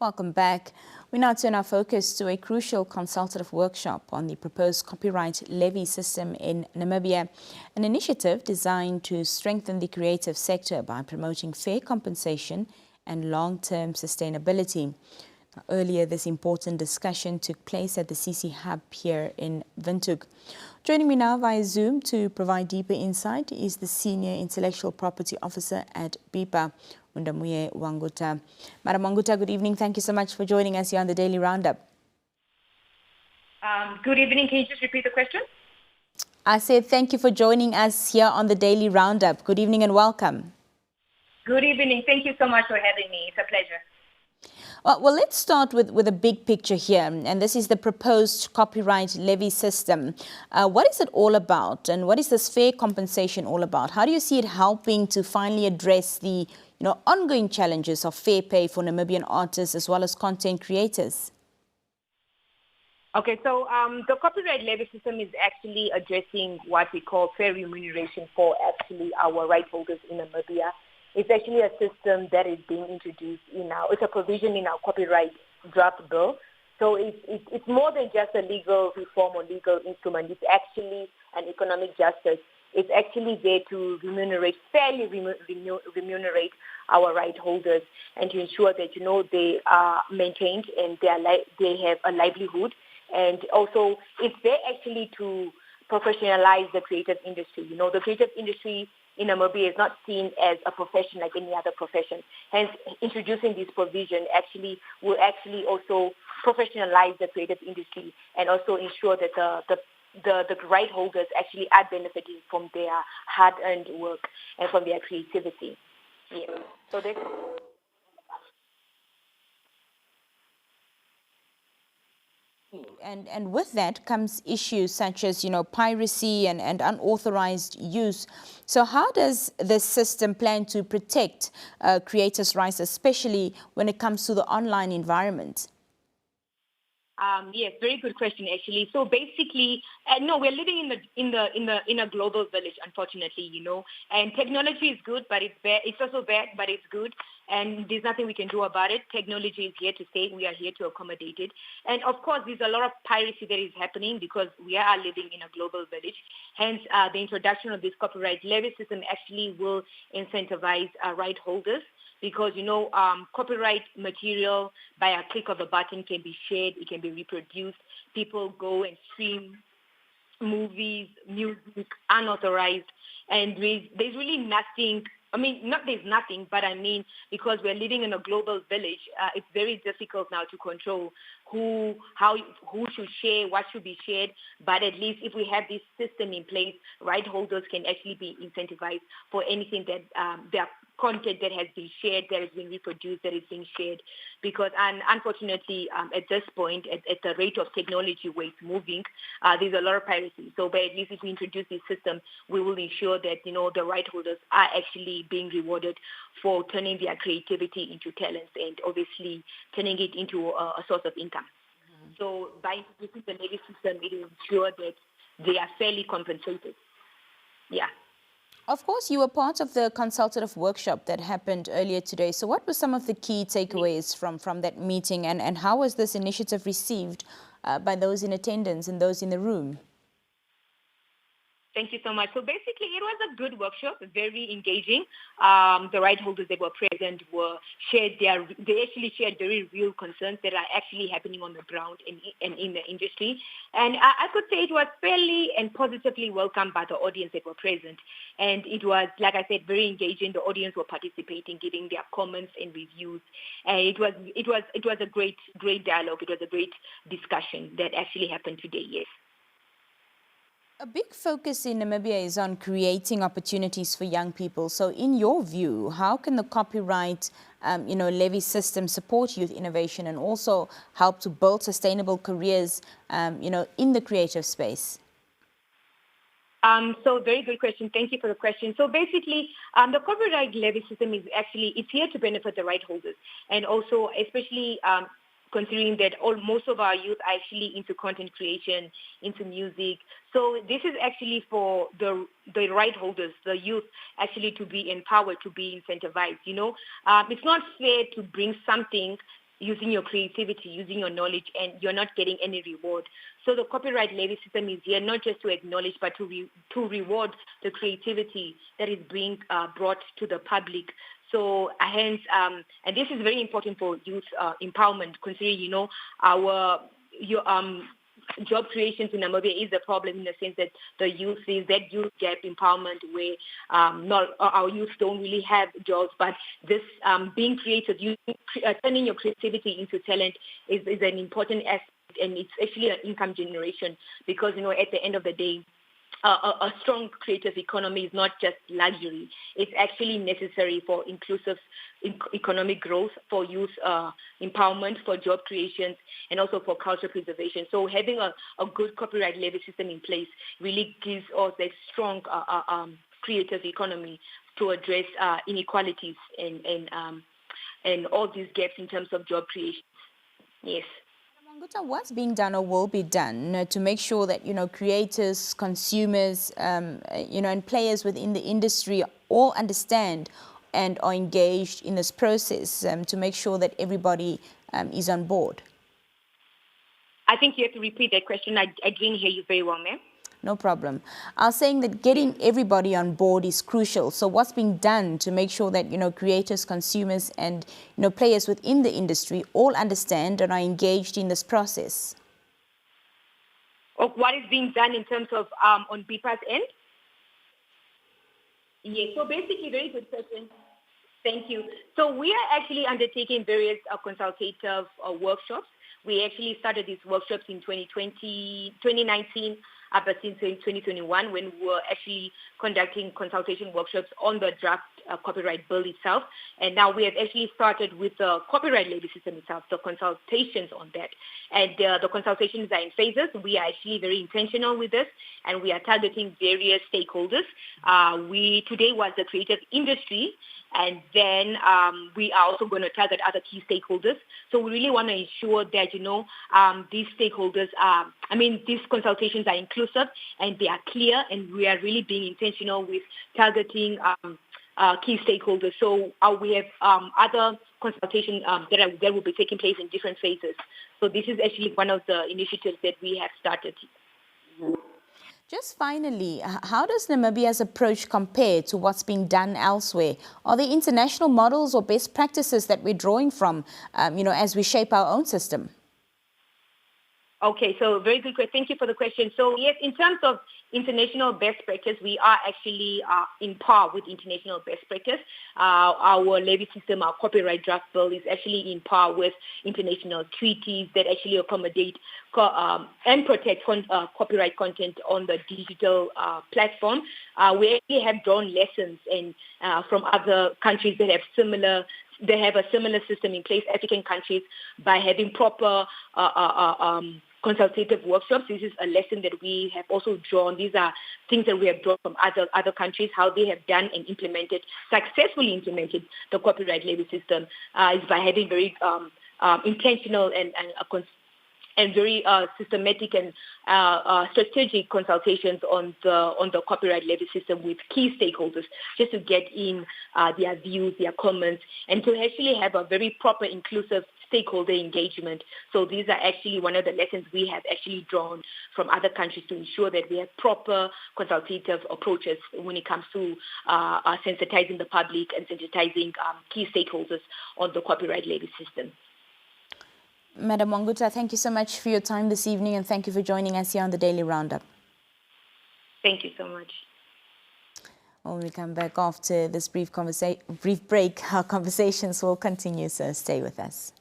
Welcome back. We now turn our focus to a crucial consultative workshop on the proposed copyright levy system in Namibia, an initiative designed to strengthen the creative sector by promoting fair compensation and long-term sustainability. Earlier, this important discussion took place at the CC Hub here in Windhoek. Joining me now via Zoom to provide deeper insight is the Senior Intellectual Property Officer at BIPA, Undamuje Uanguta. Madam Uanguta, good evening. Thank you so much for joining us here on the Daily Roundup. Good evening. Can you just repeat the question? I said thank you for joining us here on the Daily Roundup. Good evening and welcome. Good evening. Thank you so much for having me. It's a pleasure. Well, let's start with a big picture here, and this is the proposed copyright levy system. What is it all about, and what is this fair compensation all about? How do you see it helping to finally address the ongoing challenges of fair pay for Namibian artists as well as content creators? Okay, so the copyright levy system is actually addressing what we call fair remuneration for actually our right holders in Namibia. It's actually a system that is being introduced it's a provision in our copyright draft bill. So it's more than just a legal reform or legal instrument. It's actually an economic justice. It's actually there to fairly remunerate our right holders and to ensure that, they are maintained and they have a livelihood. And also it's there actually to professionalize the creative industry. The creative industry in Namibia is not seen as a profession like any other profession. Hence, introducing this provision will also professionalize the creative industry and also ensure that the right holders actually are benefiting from their hard-earned work and from their creativity. Yeah. So that's... And with that comes issues such as, piracy and unauthorized use. So how does this system plan to protect creators' rights, especially when it comes to the online environment? Yes, very good question, actually. So basically, no, we're living in a global village, unfortunately, and technology is good, but it's bad. It's also bad, but it's good. And there's nothing we can do about it. Technology is here to stay. We are here to accommodate it. And of course, there's a lot of piracy that is happening because we are living in a global village. Hence, the introduction of this copyright levy system actually will incentivize right holders because, copyright material by a click of a button can be shared. It can be reproduced. People go and stream movies, music, unauthorized. And there's really nothing. There's nothing, but because we're living in a global village, it's very difficult now to control who should share, what should be shared. But at least if we have this system in place, right holders can actually be incentivized for anything that their content that has been shared, that has been reproduced, that is being shared. Because unfortunately, at this point, at the rate of technology where it's moving, there's a lot of piracy. So, but at least if we introduce this system, we will ensure that, the right holders are actually being rewarded for turning their creativity into talents and obviously turning it into a source of income. Mm-hmm. So by introducing the levy system, it will ensure that they are fairly compensated. Yeah. Of course, you were part of the consultative workshop that happened earlier today. So what were some of the key takeaways from that meeting, and how was this initiative received by those in attendance and those in the room? Thank you so much. So basically, it was a good workshop, very engaging. The right holders that were present they actually shared very real concerns that are actually happening on the ground and in the industry. And I could say it was fairly and positively welcomed by the audience that were present. And it was, like I said, very engaging. The audience were participating, giving their comments and reviews. And it was a great dialogue. It was a great discussion that actually happened today, yes. A big focus in Namibia is on creating opportunities for young people. So in your view, how can the copyright levy system support youth innovation and also help to build sustainable careers, in the creative space? So very good question. Thank you for the question. So basically, the copyright levy system it's here to benefit the right holders, and also especially considering that most of our youth are actually into content creation, into music. So this is actually for the right holders, the youth, actually to be empowered, to be incentivized. It's not fair to bring something using your creativity, using your knowledge, and you're not getting any reward. So the copyright levy system is here not just to acknowledge, but to reward the creativity that is being brought to the public. So hence, and this is very important for youth empowerment, considering, our job creations in Namibia is a problem in the sense that the youth is that youth gap empowerment where our youth don't really have jobs, but this being creative, turning your creativity into talent is an important aspect, and it's actually an income generation because, at the end of the day, a strong creative economy is not just luxury. It's actually necessary for inclusive economic growth, for youth empowerment, for job creations, and also for cultural preservation. So having a good copyright levy system in place really gives us a strong creative economy to address inequalities and all these gaps in terms of job creation. Yes. What's being done or will be done to make sure that, creators, consumers, and players within the industry all understand and are engaged in this process to make sure that everybody is on board? I think you have to repeat that question. I didn't hear you very well, ma'am. No problem. I was saying that getting everybody on board is crucial. So what's being done to make sure that, creators, consumers, and, players within the industry all understand and are engaged in this process? What is being done in terms of on BIPA's end? Yes, so basically, very good question. Thank you. So we are actually undertaking various consultative workshops. We actually started these workshops in 2019, up until 2021, when we were actually conducting consultation workshops on the draft copyright bill itself. And now we have actually started with the copyright levy system itself, the consultations on that. And the consultations are in phases. We are actually very intentional with this, and we are targeting various stakeholders. Today was the creative industry, and then we are also going to target other key stakeholders. So we really want to ensure that, these stakeholders these consultations are inclusive and they are clear, and we are really being intentional with targeting key stakeholders. So we have other consultations that will be taking place in different phases. So this is actually one of the initiatives that we have started. Just finally, how does Namibia's approach compare to what's being done elsewhere? Are there international models or best practices that we're drawing from, as we shape our own system? Okay, so very good question. Thank you for the question. So yes, in terms of international best practice, we are actually in par with international best practice. Our levy system, our copyright draft bill is actually in par with international treaties that actually accommodate and protect copyright content on the digital platform. We actually have drawn lessons from other countries that have a similar system in place, African countries, by having proper consultative workshops. This is a lesson that we have also drawn. These are things that we have drawn from other countries, how they have done and successfully implemented the copyright levy system is by having very intentional and very systematic and strategic consultations on the copyright levy system with key stakeholders, just to get in their views, their comments, and to actually have a very proper, inclusive stakeholder engagement. So these are actually one of the lessons we have actually drawn from other countries to ensure that we have proper consultative approaches when it comes to sensitizing the public and sensitizing key stakeholders on the copyright levy system. Madam Uanguta, thank you so much for your time this evening, and thank you for joining us here on the Daily Roundup. Thank you so much. When we come back after this brief break, our conversations will continue, so stay with us.